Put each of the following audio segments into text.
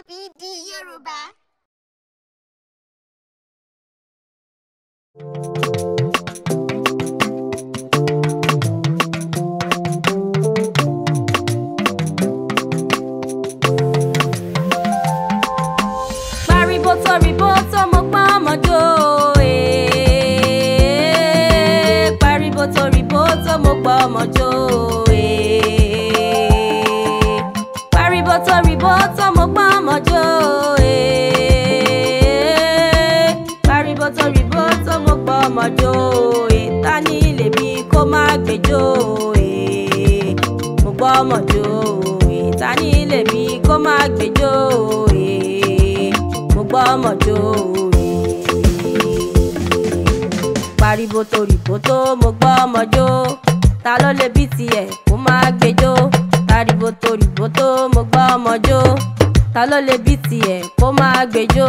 BD Yorùbá. Pariboto riboto mo pa ọmọjó Pariboto riboto mo pa ọmọjó Pariboto riboto mo pa ọmọjó Pariboto riboto mo pa ọmọjó ta ni lèmi kó má gbèjó mo gbọ́ ọmọjó ta ni lèmi kó má gbèjó mo gbọ́ ọmọjó Pariboto riboto mo gbọ́ ọmọjó ta ló lè bí tiẹ̀ kó má gbèjó Pariboto riboto mo gbọ́ ọmọjó ta ló lè bí tiẹ̀ kó má gbèjó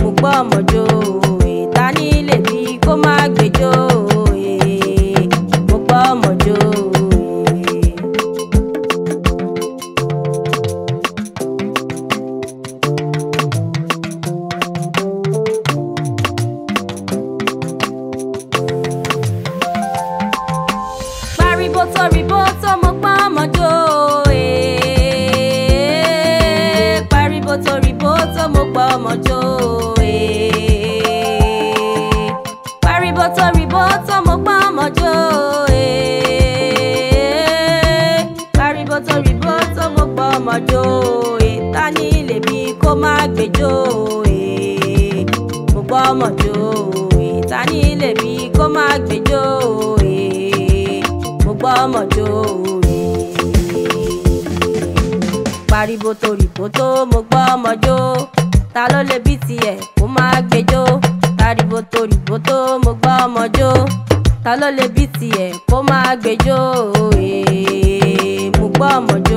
mo gbọ́ ọmọjó ta ni lèmi kó má gbèjó mo gbọ́ ọmọjó. Pariboto riboto mo pa ọmọjó Pariboto riboto mo pa ọmọjó Pariboto riboto mo pa ọmọjó Pariboto riboto mo pa ọmọjó ta ni lèmi kó má gbèjó mo gbọ́ ọmọjó ta ni lèmi kó má gbèjó mo gbọ́ ọmọjó Pariboto riboto mo gbọ́ ọmọjó ta ló lè bí tiẹ̀ kó má gbèjó Pariboto riboto mo gbọ́ ọmọjó ta ló lè bí tiẹ̀ kó má gbèjó mo gbọ́ ọmọjó.